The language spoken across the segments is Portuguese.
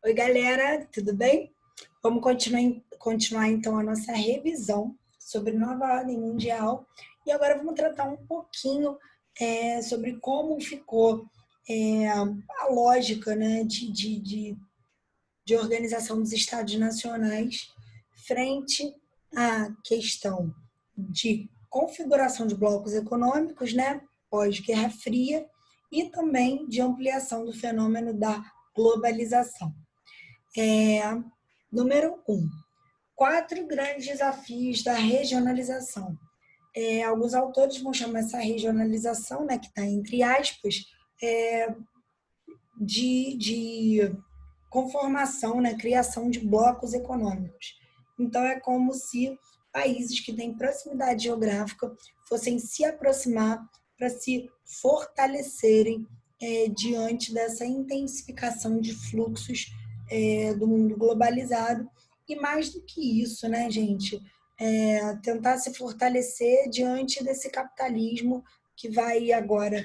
Oi, galera, tudo bem? Vamos continuar então a nossa revisão sobre nova ordem mundial e agora vamos tratar um pouquinho sobre como ficou a lógica, né, de organização dos Estados nacionais frente à questão de configuração de blocos econômicos, né, pós-Guerra Fria, e também de ampliação do fenômeno da globalização. Número 1. 4 grandes desafios da regionalização. Alguns autores vão chamar essa regionalização, né, que está entre aspas, de conformação, né, criação de blocos econômicos. Então, é como se países que têm proximidade geográfica fossem se aproximar para se fortalecerem diante dessa intensificação de fluxos do mundo globalizado. E mais do que isso, né, gente? Tentar se fortalecer diante desse capitalismo que vai agora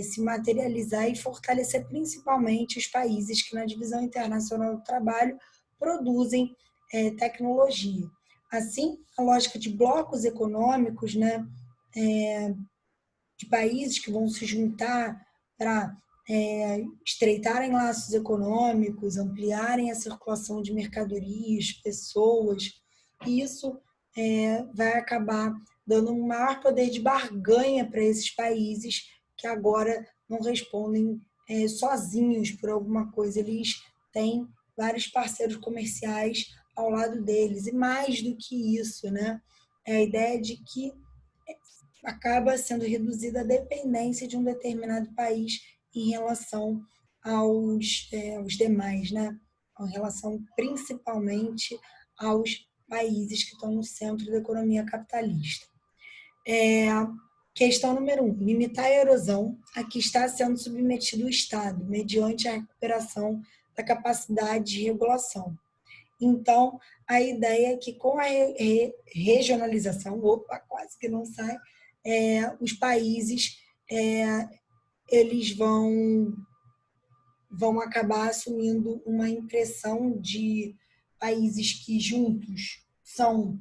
se materializar e fortalecer principalmente os países que na divisão internacional do trabalho produzem tecnologia. Assim, a lógica de blocos econômicos, né, de países que vão se juntar para estreitarem laços econômicos, ampliarem a circulação de mercadorias, pessoas, e isso vai acabar dando um maior poder de barganha para esses países que agora não respondem sozinhos por alguma coisa. Eles têm vários parceiros comerciais ao lado deles. E mais do que isso, né? É a ideia de que acaba sendo reduzida a dependência de um determinado país em relação aos demais, né? Em relação principalmente aos países que estão no centro da economia capitalista. Questão número 1. Limitar a erosão a que está sendo submetido o Estado, mediante a recuperação da capacidade de regulação. Então, a ideia é que com a regionalização, quase que não sai, os países eles vão acabar assumindo uma impressão de países que juntos são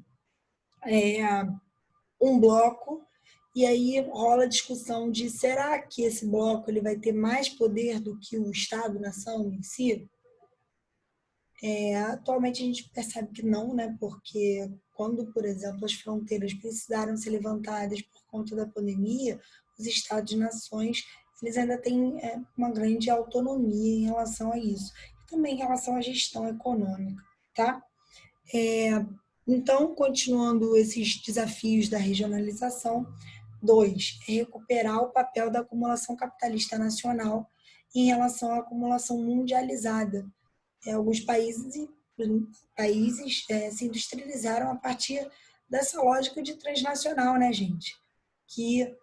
um bloco, e aí rola a discussão de será que esse bloco ele vai ter mais poder do que o Estado-nação em si? Atualmente a gente percebe que não, né? Porque quando, por exemplo, as fronteiras precisaram ser levantadas por conta da pandemia, os Estados-nações eles ainda têm uma grande autonomia em relação a isso. E também em relação à gestão econômica, tá? Então, continuando esses desafios da regionalização, 2, recuperar o papel da acumulação capitalista nacional em relação à acumulação mundializada. Alguns países se industrializaram a partir dessa lógica de transnacional, né, gente? Que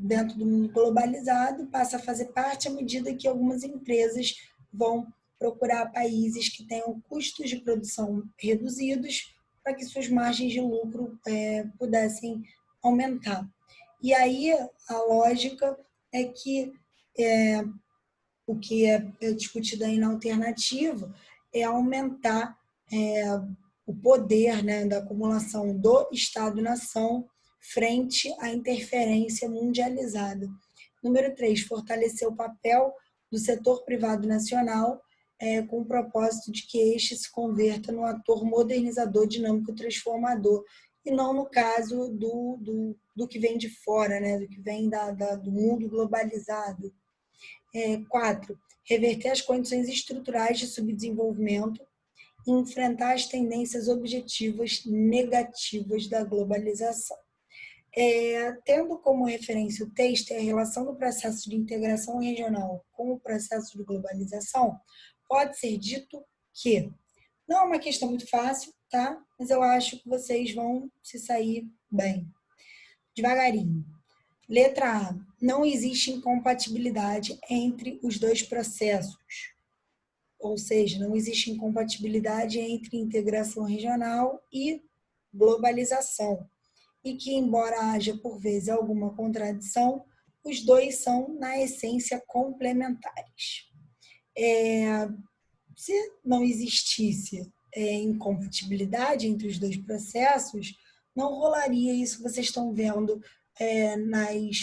dentro do mundo globalizado passa a fazer parte à medida que algumas empresas vão procurar países que tenham custos de produção reduzidos para que suas margens de lucro pudessem aumentar. E aí a lógica é que o que é discutido aí na alternativa é aumentar o poder, né, da acumulação do Estado-nação frente à interferência mundializada. Número 3, fortalecer o papel do setor privado nacional com o propósito de que este se converta num ator modernizador, dinâmico e transformador, e não no caso do que vem de fora, né, do que vem do mundo globalizado. 4, reverter as condições estruturais de subdesenvolvimento e enfrentar as tendências objetivas negativas da globalização. Tendo como referência o texto e a relação do processo de integração regional com o processo de globalização, pode ser dito que não é uma questão muito fácil, tá? Mas eu acho que vocês vão se sair bem. Devagarinho. Letra A. Não existe incompatibilidade entre os dois processos. Ou seja, não existe incompatibilidade entre integração regional e globalização. E que, embora haja por vezes alguma contradição, os dois são, na essência, complementares. Se não existisse incompatibilidade entre os dois processos, não rolaria isso que vocês estão vendo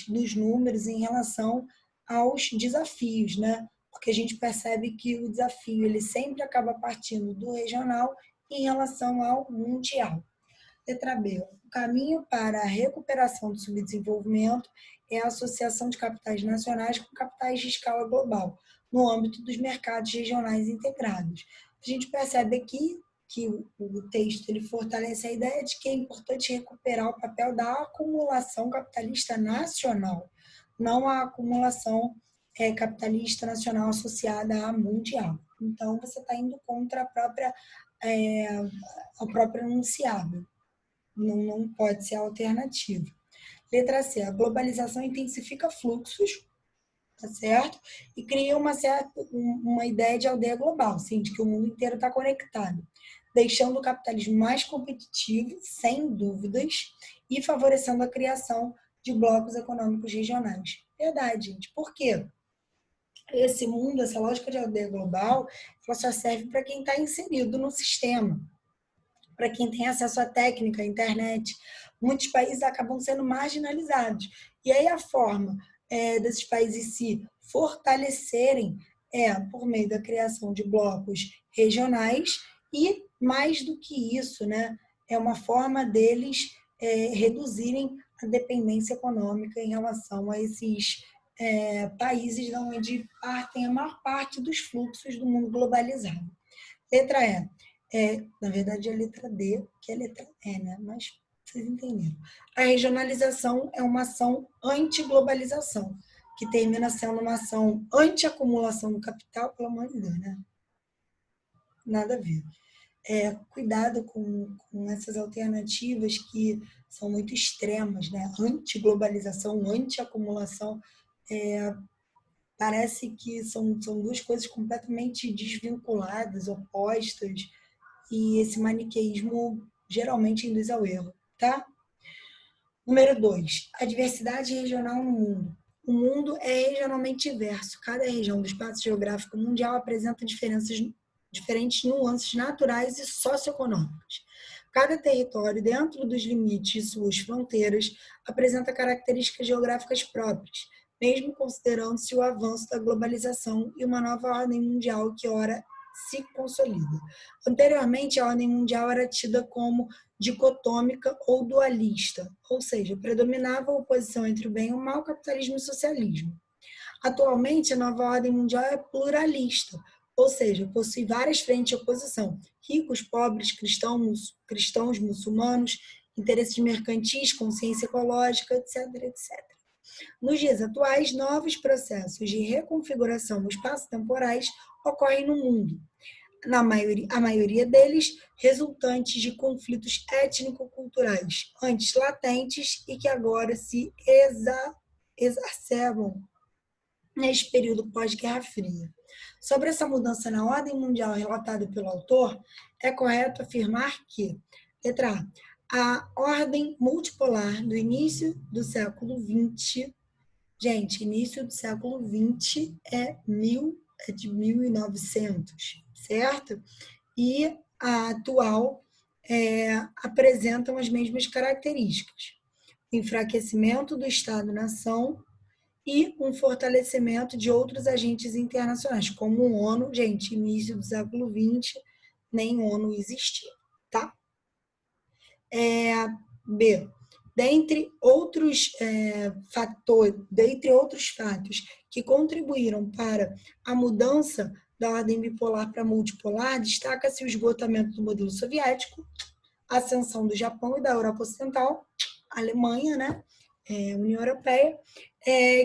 nos números em relação aos desafios, né? Porque a gente percebe que o desafio ele sempre acaba partindo do regional em relação ao mundial. Letra B. O caminho para a recuperação do subdesenvolvimento é a associação de capitais nacionais com capitais de escala global, no âmbito dos mercados regionais integrados. A gente percebe aqui que o texto ele fortalece a ideia de que é importante recuperar o papel da acumulação capitalista nacional, não a acumulação capitalista nacional associada à mundial. Então, você está indo contra o próprio enunciado. Não pode ser alternativa. Letra C. A globalização intensifica fluxos, tá certo? E cria uma ideia de aldeia global, sim, de que o mundo inteiro está conectado, deixando o capitalismo mais competitivo, sem dúvidas, e favorecendo a criação de blocos econômicos regionais. Verdade, gente. Por quê? Esse mundo, essa lógica de aldeia global, ela só serve para quem está inserido no sistema, para quem tem acesso à técnica, à internet. Muitos países acabam sendo marginalizados. E aí a forma desses países se fortalecerem por meio da criação de blocos regionais e, mais do que isso, né, é uma forma deles reduzirem a dependência econômica em relação a esses países de onde partem a maior parte dos fluxos do mundo globalizado. Letra E. Na verdade, é a letra D, que é a letra E, né? Mas vocês entenderam. A regionalização é uma ação anti-globalização, que termina sendo uma ação anti-acumulação do capital, pelo amor de Deus, né? Nada a ver. Cuidado com essas alternativas que são muito extremas, né? Anti-globalização, anti-acumulação. Parece que são duas coisas completamente desvinculadas, opostas, e esse maniqueísmo geralmente induz ao erro, tá? Número 2, a diversidade regional no mundo. O mundo é regionalmente diverso. Cada região do espaço geográfico mundial apresenta diferentes nuances naturais e socioeconômicas. Cada território, dentro dos limites de suas fronteiras, apresenta características geográficas próprias, mesmo considerando-se o avanço da globalização e uma nova ordem mundial que, ora, se consolida. Anteriormente, a ordem mundial era tida como dicotômica ou dualista, ou seja, predominava a oposição entre o bem e o mal, capitalismo e socialismo. Atualmente, a nova ordem mundial é pluralista, ou seja, possui várias frentes de oposição: ricos, pobres, cristãos, muçulmanos, interesses mercantis, consciência ecológica, etc, etc. Nos dias atuais, novos processos de reconfiguração espaço-temporais ocorrem no mundo. A maioria deles resultantes de conflitos étnico-culturais, antes latentes e que agora se exacerbam neste período pós-Guerra Fria. Sobre essa mudança na ordem mundial relatada pelo autor, é correto afirmar que, letra A ordem multipolar do início do século XX, gente, início do século XX é de 1900, certo? E a atual apresentam as mesmas características: o enfraquecimento do Estado-nação e um fortalecimento de outros agentes internacionais, como o ONU. Gente, início do século XX, nem ONU existia, tá? B. Dentre outros fatos que contribuíram para a mudança da ordem bipolar para multipolar, destaca-se o esgotamento do modelo soviético, a ascensão do Japão e da Europa Ocidental, Alemanha, né? União Europeia,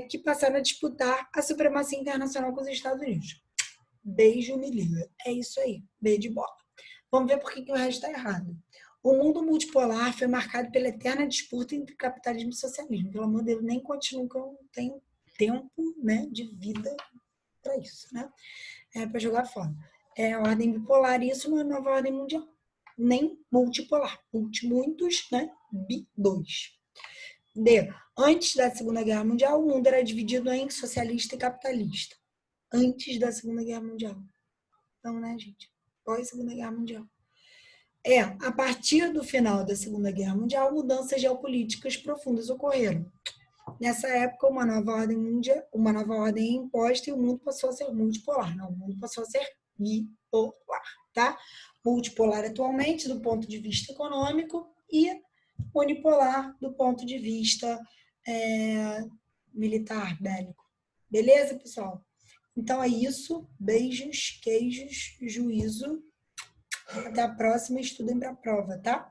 que passaram a disputar a supremacia internacional com os Estados Unidos. Beijo, me liga. É isso aí. B de bola. Vamos ver por que o resto está errado. O mundo multipolar foi marcado pela eterna disputa entre capitalismo e socialismo. Pelo amor de Deus, nem continuo que eu não tenho tempo, né, de vida para isso, né? Para jogar fora. A ordem bipolar, isso não é nova ordem mundial. Nem multipolar. Muitos, né? B2. D. Antes da Segunda Guerra Mundial, o mundo era dividido em socialista e capitalista. Antes da Segunda Guerra Mundial. Então, né, gente? Pós Segunda Guerra Mundial. A partir do final da Segunda Guerra Mundial, mudanças geopolíticas profundas ocorreram. Nessa época, uma nova ordem é imposta e o mundo passou a ser multipolar. Não, o mundo passou a ser bipolar, tá? Multipolar atualmente do ponto de vista econômico e unipolar do ponto de vista militar, bélico. Beleza, pessoal? Então é isso. Beijos, queijos, juízo. Até a próxima. Estudem para a prova, tá?